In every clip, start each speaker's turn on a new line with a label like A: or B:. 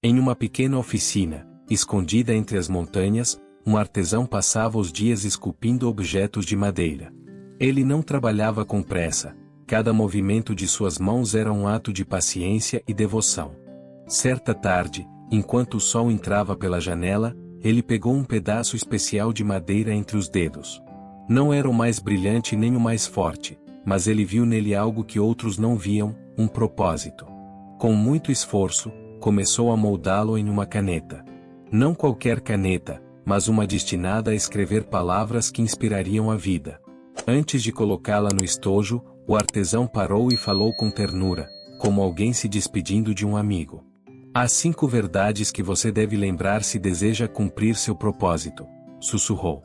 A: Em uma pequena oficina, escondida entre as montanhas, um artesão passava os dias esculpindo objetos de madeira. Ele não trabalhava com pressa, cada movimento de suas mãos era um ato de paciência e devoção. Certa tarde, enquanto o sol entrava pela janela, ele pegou um pedaço especial de madeira entre os dedos. Não era o mais brilhante nem o mais forte, mas ele viu nele algo que outros não viam, um propósito. Com muito esforço, começou a moldá-lo em uma caneta. Não qualquer caneta, mas uma destinada a escrever palavras que inspirariam a vida. Antes de colocá-la no estojo, o artesão parou e falou com ternura, como alguém se despedindo de um amigo. Há 5 verdades que você deve lembrar se deseja cumprir seu propósito, sussurrou.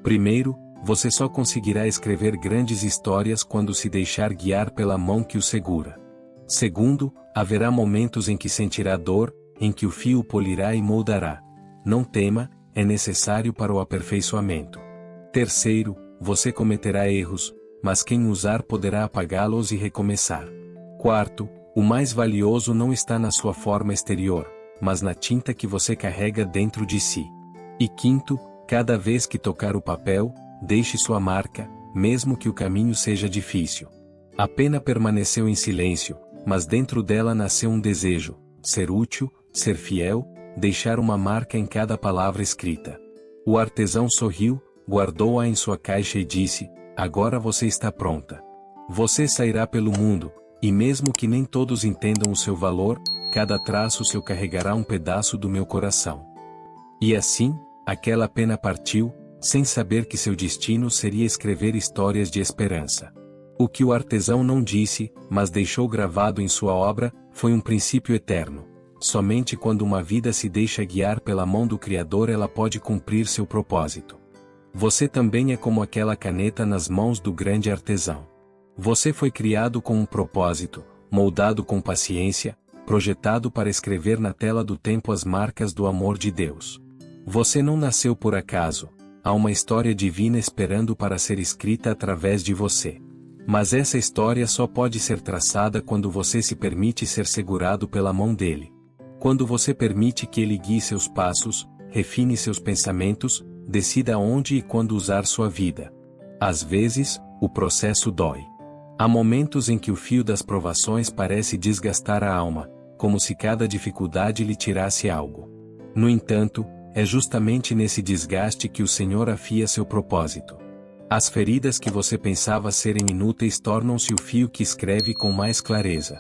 A: Primeiro, você só conseguirá escrever grandes histórias quando se deixar guiar pela mão que o segura. Segundo, haverá momentos em que sentirá dor, em que o fio o polirá e moldará. Não tema, é necessário para o aperfeiçoamento. Terceiro, você cometerá erros, mas quem usar poderá apagá-los e recomeçar. Quarto, o mais valioso não está na sua forma exterior, mas na tinta que você carrega dentro de si. E quinto, cada vez que tocar o papel, deixe sua marca, mesmo que o caminho seja difícil. A pena permaneceu em silêncio, mas dentro dela nasceu um desejo: ser útil, ser fiel, deixar uma marca em cada palavra escrita. O artesão sorriu, guardou-a em sua caixa e disse: agora você está pronta. Você sairá pelo mundo, e mesmo que nem todos entendam o seu valor, cada traço seu carregará um pedaço do meu coração. E assim, aquela pena partiu, sem saber que seu destino seria escrever histórias de esperança. O que o artesão não disse, mas deixou gravado em sua obra, foi um princípio eterno. Somente quando uma vida se deixa guiar pela mão do Criador ela pode cumprir seu propósito. Você também é como aquela caneta nas mãos do grande artesão. Você foi criado com um propósito, moldado com paciência, projetado para escrever na tela do tempo as marcas do amor de Deus. Você não nasceu por acaso, há uma história divina esperando para ser escrita através de você. Mas essa história só pode ser traçada quando você se permite ser segurado pela mão dele. Quando você permite que ele guie seus passos, refine seus pensamentos, decida onde e quando usar sua vida. Às vezes, o processo dói. Há momentos em que o fio das provações parece desgastar a alma, como se cada dificuldade lhe tirasse algo. No entanto, é justamente nesse desgaste que o Senhor afia seu propósito. As feridas que você pensava serem inúteis tornam-se o fio que escreve com mais clareza.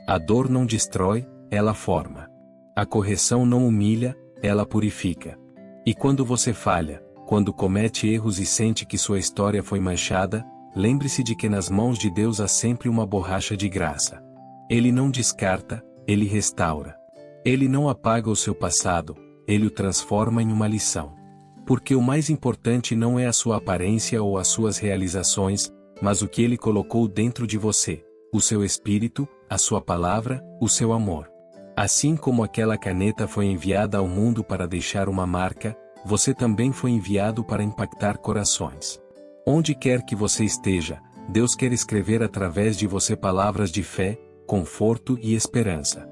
A: A dor não destrói, ela forma. A correção não humilha, ela purifica. E quando você falha, quando comete erros e sente que sua história foi manchada, lembre-se de que nas mãos de Deus há sempre uma borracha de graça. Ele não descarta, ele restaura. Ele não apaga o seu passado, ele o transforma em uma lição. Porque o mais importante não é a sua aparência ou as suas realizações, mas o que ele colocou dentro de você, o seu espírito, a sua palavra, o seu amor. Assim como aquela caneta foi enviada ao mundo para deixar uma marca, você também foi enviado para impactar corações. Onde quer que você esteja, Deus quer escrever através de você palavras de fé, conforto e esperança.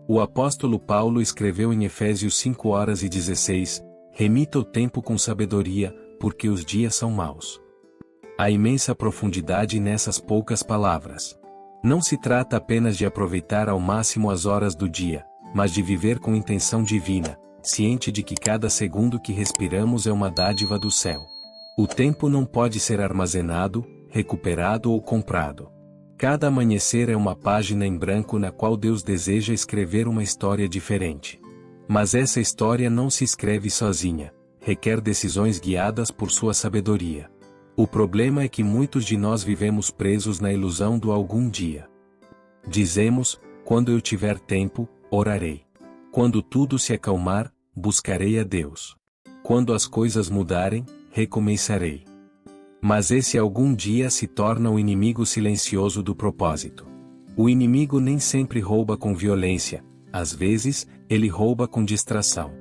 A: O apóstolo Paulo escreveu em Efésios 5:16, remita o tempo com sabedoria, porque os dias são maus. Há imensa profundidade nessas poucas palavras. Não se trata apenas de aproveitar ao máximo as horas do dia, mas de viver com intenção divina, ciente de que cada segundo que respiramos é uma dádiva do céu. O tempo não pode ser armazenado, recuperado ou comprado. Cada amanhecer é uma página em branco na qual Deus deseja escrever uma história diferente. Mas essa história não se escreve sozinha, requer decisões guiadas por sua sabedoria. O problema é que muitos de nós vivemos presos na ilusão do algum dia. Dizemos: quando eu tiver tempo, orarei. Quando tudo se acalmar, buscarei a Deus. Quando as coisas mudarem, recomeçarei. Mas esse algum dia se torna o inimigo silencioso do propósito. O inimigo nem sempre rouba com violência, às vezes, ele rouba com distração.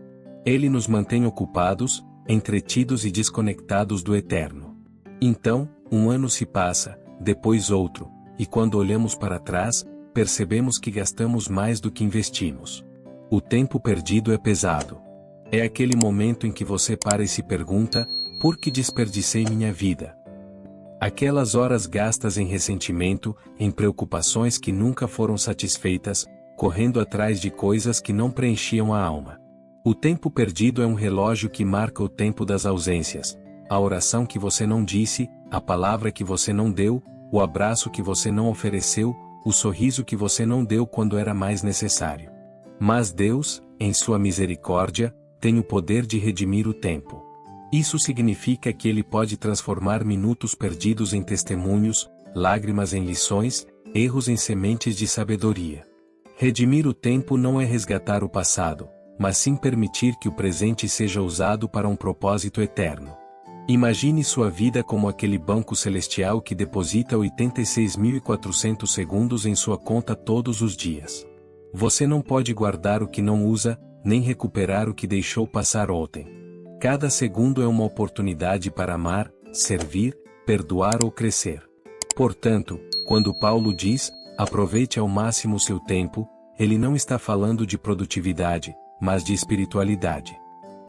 A: Ele nos mantém ocupados, entretidos e desconectados do eterno. Então, um ano se passa, depois outro, e quando olhamos para trás, percebemos que gastamos mais do que investimos. O tempo perdido é pesado. É aquele momento em que você para e se pergunta: por que desperdicei minha vida? Aquelas horas gastas em ressentimento, em preocupações que nunca foram satisfeitas, correndo atrás de coisas que não preenchiam a alma. O tempo perdido é um relógio que marca o tempo das ausências, a oração que você não disse, a palavra que você não deu, o abraço que você não ofereceu, o sorriso que você não deu quando era mais necessário. Mas Deus, em sua misericórdia, tem o poder de redimir o tempo. Isso significa que Ele pode transformar minutos perdidos em testemunhos, lágrimas em lições, erros em sementes de sabedoria. Redimir o tempo não é resgatar o passado, mas sim permitir que o presente seja usado para um propósito eterno. Imagine sua vida como aquele banco celestial que deposita 86.400 segundos em sua conta todos os dias. Você não pode guardar o que não usa, nem recuperar o que deixou passar ontem. Cada segundo é uma oportunidade para amar, servir, perdoar ou crescer. Portanto, quando Paulo diz, aproveite ao máximo o seu tempo, ele não está falando de produtividade, mas de espiritualidade.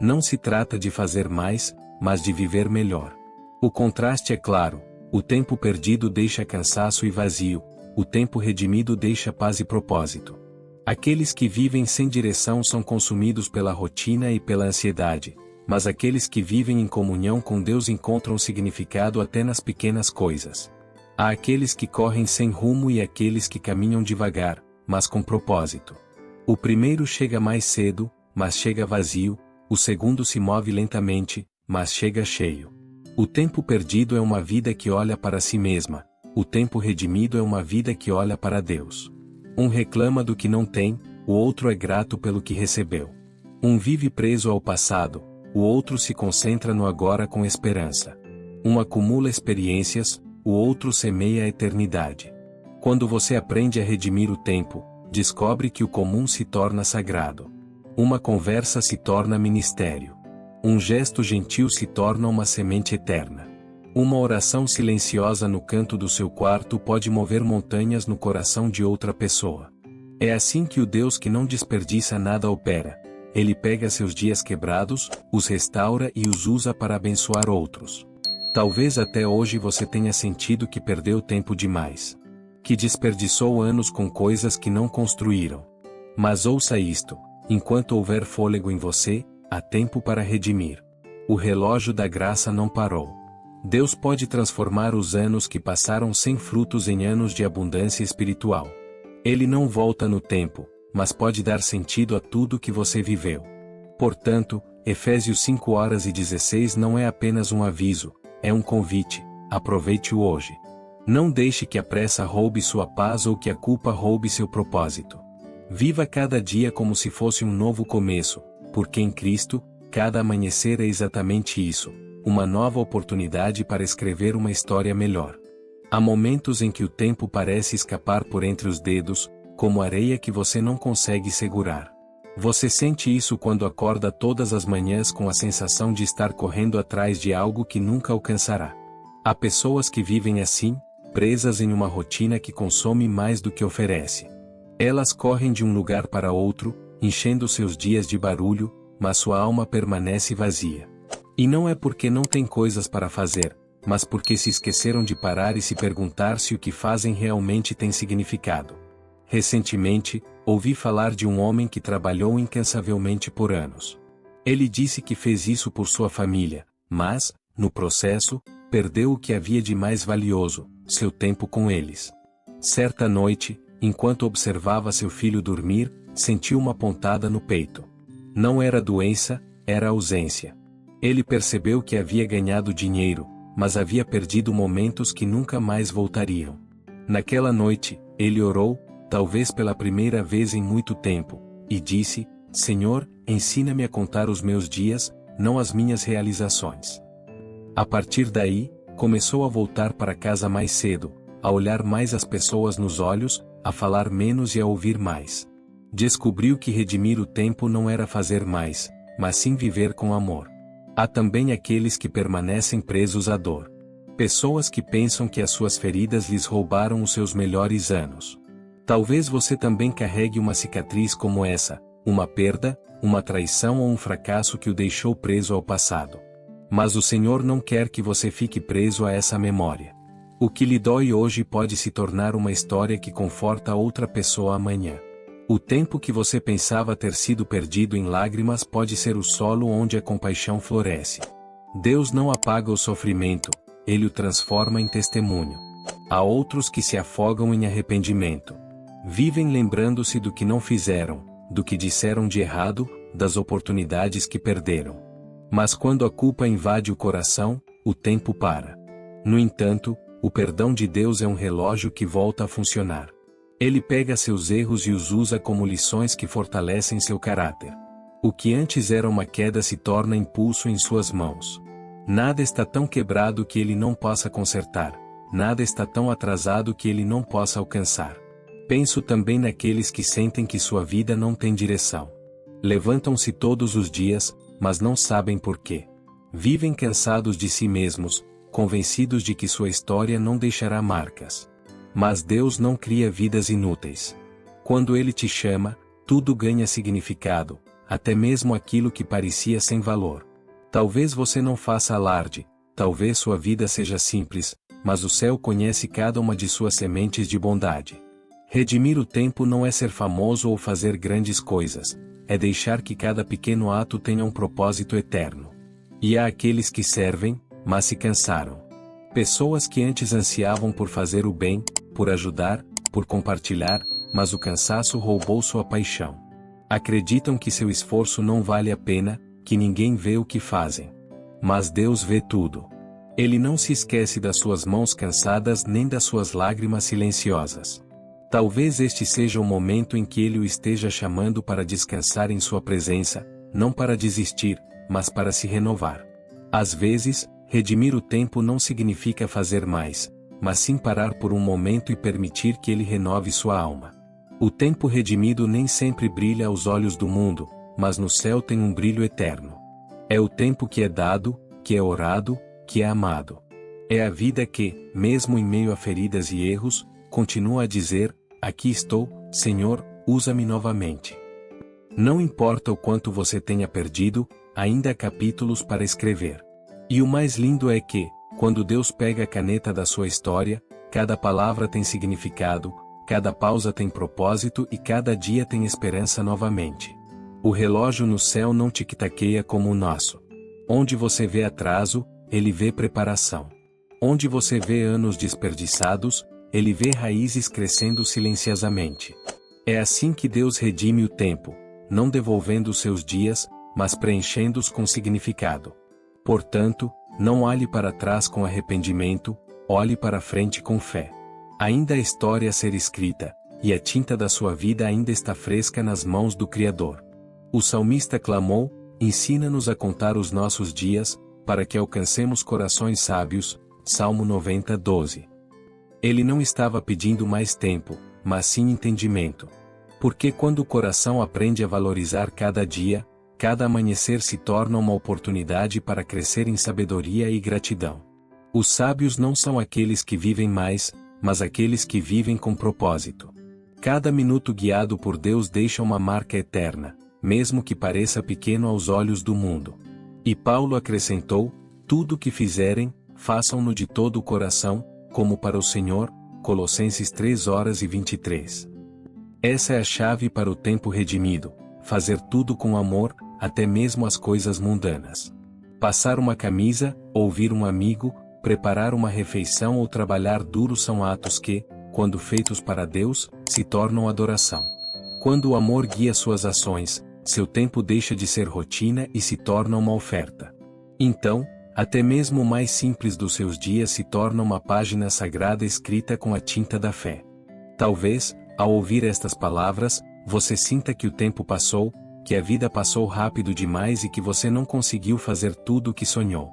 A: Não se trata de fazer mais, mas de viver melhor. O contraste é claro: o tempo perdido deixa cansaço e vazio, o tempo redimido deixa paz e propósito. Aqueles que vivem sem direção são consumidos pela rotina e pela ansiedade, mas aqueles que vivem em comunhão com Deus encontram significado até nas pequenas coisas. Há aqueles que correm sem rumo e aqueles que caminham devagar, mas com propósito. O primeiro chega mais cedo, mas chega vazio, o segundo se move lentamente, mas chega cheio. O tempo perdido é uma vida que olha para si mesma, o tempo redimido é uma vida que olha para Deus. Um reclama do que não tem, o outro é grato pelo que recebeu. Um vive preso ao passado, o outro se concentra no agora com esperança. Um acumula experiências, o outro semeia a eternidade. Quando você aprende a redimir o tempo, descobre que o comum se torna sagrado. Uma conversa se torna ministério. Um gesto gentil se torna uma semente eterna. Uma oração silenciosa no canto do seu quarto pode mover montanhas no coração de outra pessoa. É assim que o Deus que não desperdiça nada opera. Ele pega seus dias quebrados, os restaura e os usa para abençoar outros. Talvez até hoje você tenha sentido que perdeu tempo demais. Que desperdiçou anos com coisas que não construíram. Mas ouça isto: enquanto houver fôlego em você, há tempo para redimir. O relógio da graça não parou. Deus pode transformar os anos que passaram sem frutos em anos de abundância espiritual. Ele não volta no tempo, mas pode dar sentido a tudo que você viveu. Portanto, Efésios 5:16 não é apenas um aviso, é um convite: aproveite-o hoje. Não deixe que a pressa roube sua paz ou que a culpa roube seu propósito. Viva cada dia como se fosse um novo começo, porque em Cristo, cada amanhecer é exatamente isso: uma nova oportunidade para escrever uma história melhor. Há momentos em que o tempo parece escapar por entre os dedos, como areia que você não consegue segurar. Você sente isso quando acorda todas as manhãs com a sensação de estar correndo atrás de algo que nunca alcançará. Há pessoas que vivem assim, presas em uma rotina que consome mais do que oferece. Elas correm de um lugar para outro, enchendo seus dias de barulho, mas sua alma permanece vazia. E não é porque não tem coisas para fazer, mas porque se esqueceram de parar e se perguntar se o que fazem realmente tem significado. Recentemente, ouvi falar de um homem que trabalhou incansavelmente por anos. Ele disse que fez isso por sua família, mas, no processo, perdeu o que havia de mais valioso: seu tempo com eles. Certa noite, enquanto observava seu filho dormir, sentiu uma pontada no peito. Não era doença, era ausência. Ele percebeu que havia ganhado dinheiro, mas havia perdido momentos que nunca mais voltariam. Naquela noite, ele orou, talvez pela primeira vez em muito tempo, e disse: Senhor, ensina-me a contar os meus dias, não as minhas realizações. A partir daí, começou a voltar para casa mais cedo, a olhar mais as pessoas nos olhos, a falar menos e a ouvir mais. Descobriu que redimir o tempo não era fazer mais, mas sim viver com amor. Há também aqueles que permanecem presos à dor. Pessoas que pensam que as suas feridas lhes roubaram os seus melhores anos. Talvez você também carregue uma cicatriz como essa, uma perda, uma traição ou um fracasso que o deixou preso ao passado. Mas o Senhor não quer que você fique preso a essa memória. O que lhe dói hoje pode se tornar uma história que conforta outra pessoa amanhã. O tempo que você pensava ter sido perdido em lágrimas pode ser o solo onde a compaixão floresce. Deus não apaga o sofrimento, Ele o transforma em testemunho. Há outros que se afogam em arrependimento. Vivem lembrando-se do que não fizeram, do que disseram de errado, das oportunidades que perderam. Mas quando a culpa invade o coração, o tempo para. No entanto, o perdão de Deus é um relógio que volta a funcionar. Ele pega seus erros e os usa como lições que fortalecem seu caráter. O que antes era uma queda se torna impulso em suas mãos. Nada está tão quebrado que ele não possa consertar. Nada está tão atrasado que ele não possa alcançar. Penso também naqueles que sentem que sua vida não tem direção. Levantam-se todos os dias, mas não sabem por quê. Vivem cansados de si mesmos, convencidos de que sua história não deixará marcas. Mas Deus não cria vidas inúteis. Quando Ele te chama, tudo ganha significado, até mesmo aquilo que parecia sem valor. Talvez você não faça alarde, talvez sua vida seja simples, mas o céu conhece cada uma de suas sementes de bondade. Redimir o tempo não é ser famoso ou fazer grandes coisas, é deixar que cada pequeno ato tenha um propósito eterno. E há aqueles que servem, mas se cansaram. Pessoas que antes ansiavam por fazer o bem, por ajudar, por compartilhar, mas o cansaço roubou sua paixão. Acreditam que seu esforço não vale a pena, que ninguém vê o que fazem. Mas Deus vê tudo. Ele não se esquece das suas mãos cansadas nem das suas lágrimas silenciosas. Talvez este seja o momento em que Ele o esteja chamando para descansar em sua presença, não para desistir, mas para se renovar. Às vezes, redimir o tempo não significa fazer mais, mas sim parar por um momento e permitir que Ele renove sua alma. O tempo redimido nem sempre brilha aos olhos do mundo, mas no céu tem um brilho eterno. É o tempo que é dado, que é orado, que é amado. É a vida que, mesmo em meio a feridas e erros, continua a dizer: aqui estou, Senhor, usa-me novamente. Não importa o quanto você tenha perdido, ainda há capítulos para escrever. E o mais lindo é que, quando Deus pega a caneta da sua história, cada palavra tem significado, cada pausa tem propósito e cada dia tem esperança novamente. O relógio no céu não tic-taqueia como o nosso. Onde você vê atraso, Ele vê preparação. Onde você vê anos desperdiçados, Ele vê raízes crescendo silenciosamente. É assim que Deus redime o tempo, não devolvendo os seus dias, mas preenchendo-os com significado. Portanto, não olhe para trás com arrependimento, olhe para frente com fé. Ainda há história a ser escrita, e a tinta da sua vida ainda está fresca nas mãos do Criador. O salmista clamou: ensina-nos a contar os nossos dias, para que alcancemos corações sábios. Salmo 90, 12. Ele não estava pedindo mais tempo, mas sim entendimento. Porque quando o coração aprende a valorizar cada dia, cada amanhecer se torna uma oportunidade para crescer em sabedoria e gratidão. Os sábios não são aqueles que vivem mais, mas aqueles que vivem com propósito. Cada minuto guiado por Deus deixa uma marca eterna, mesmo que pareça pequeno aos olhos do mundo. E Paulo acrescentou: tudo o que fizerem, façam-no de todo o coração, como para o Senhor. Colossenses 3:23. Essa é a chave para o tempo redimido: fazer tudo com amor, até mesmo as coisas mundanas. Passar uma camisa, ouvir um amigo, preparar uma refeição ou trabalhar duro são atos que, quando feitos para Deus, se tornam adoração. Quando o amor guia suas ações, seu tempo deixa de ser rotina e se torna uma oferta. Então, até mesmo o mais simples dos seus dias se torna uma página sagrada escrita com a tinta da fé. Talvez, ao ouvir estas palavras, você sinta que o tempo passou, que a vida passou rápido demais e que você não conseguiu fazer tudo o que sonhou.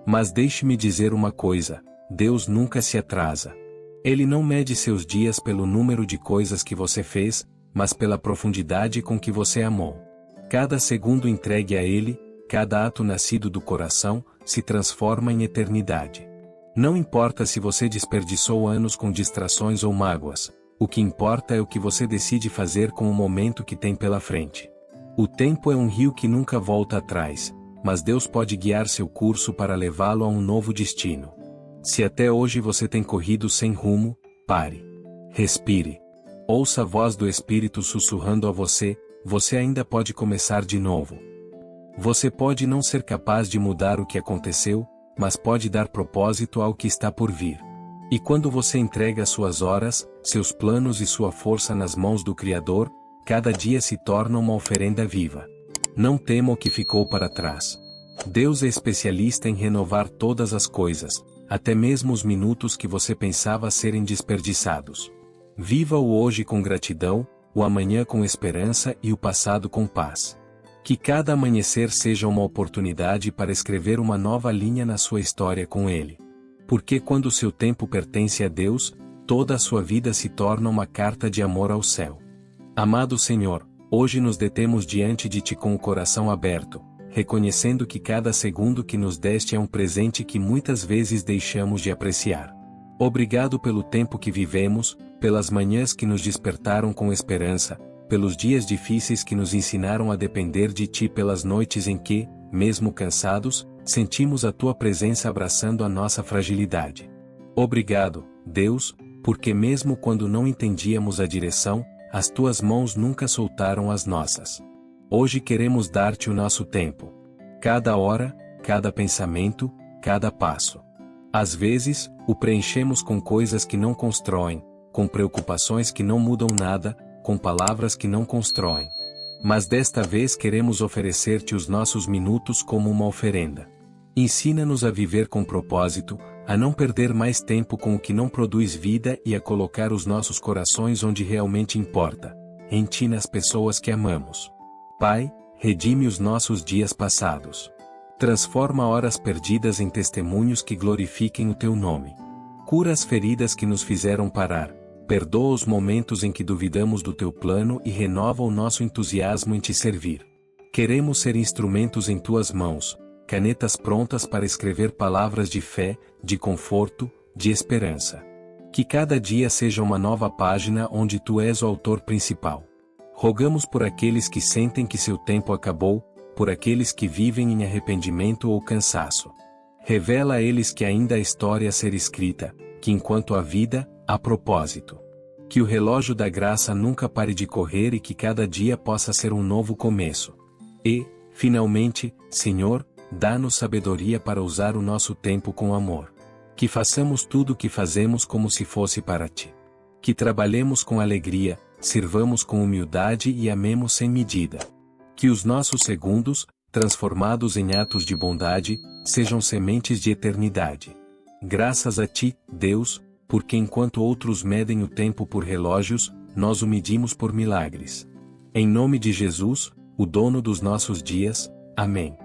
A: Mas deixe-me dizer uma coisa: Deus nunca se atrasa. Ele não mede seus dias pelo número de coisas que você fez, mas pela profundidade com que você amou. Cada segundo entregue a Ele, cada ato nascido do coração, se transforma em eternidade. Não importa se você desperdiçou anos com distrações ou mágoas, o que importa é o que você decide fazer com o momento que tem pela frente. O tempo é um rio que nunca volta atrás, mas Deus pode guiar seu curso para levá-lo a um novo destino. Se até hoje você tem corrido sem rumo, pare. Respire. Ouça a voz do Espírito sussurrando a você, você ainda pode começar de novo. Você pode não ser capaz de mudar o que aconteceu, mas pode dar propósito ao que está por vir. E quando você entrega suas horas, seus planos e sua força nas mãos do Criador, cada dia se torna uma oferenda viva. Não tema o que ficou para trás. Deus é especialista em renovar todas as coisas, até mesmo os minutos que você pensava serem desperdiçados. Viva o hoje com gratidão, o amanhã com esperança e o passado com paz. Que cada amanhecer seja uma oportunidade para escrever uma nova linha na sua história com Ele. Porque quando seu tempo pertence a Deus, toda a sua vida se torna uma carta de amor ao céu. Amado Senhor, hoje nos detemos diante de Ti com o coração aberto, reconhecendo que cada segundo que nos deste é um presente que muitas vezes deixamos de apreciar. Obrigado pelo tempo que vivemos, pelas manhãs que nos despertaram com esperança, pelos dias difíceis que nos ensinaram a depender de Ti, pelas noites em que, mesmo cansados, sentimos a Tua presença abraçando a nossa fragilidade. Obrigado, Deus, porque mesmo quando não entendíamos a direção, as Tuas mãos nunca soltaram as nossas. Hoje queremos dar-Te o nosso tempo. Cada hora, cada pensamento, cada passo. Às vezes, o preenchemos com coisas que não constroem, com preocupações que não mudam nada, com palavras que não constroem. Mas desta vez queremos oferecer-Te os nossos minutos como uma oferenda. Ensina-nos a viver com propósito, a não perder mais tempo com o que não produz vida e a colocar os nossos corações onde realmente importa, em Ti, nas pessoas que amamos. Pai, redime os nossos dias passados. Transforma horas perdidas em testemunhos que glorifiquem o Teu nome. Cura as feridas que nos fizeram parar, perdoa os momentos em que duvidamos do Teu plano e renova o nosso entusiasmo em Te servir. Queremos ser instrumentos em Tuas mãos, canetas prontas para escrever palavras de fé, de conforto, de esperança. Que cada dia seja uma nova página onde Tu és o autor principal. Rogamos por aqueles que sentem que seu tempo acabou, por aqueles que vivem em arrependimento ou cansaço. Revela a eles que ainda há história a ser escrita, que enquanto há vida, há propósito. Que o relógio da graça nunca pare de correr e que cada dia possa ser um novo começo. E, finalmente, Senhor, dá-nos sabedoria para usar o nosso tempo com amor. Que façamos tudo o que fazemos como se fosse para Ti. Que trabalhemos com alegria, sirvamos com humildade e amemos sem medida. Que os nossos segundos, transformados em atos de bondade, sejam sementes de eternidade. Graças a Ti, Deus, porque enquanto outros medem o tempo por relógios, nós o medimos por milagres. Em nome de Jesus, o dono dos nossos dias, amém.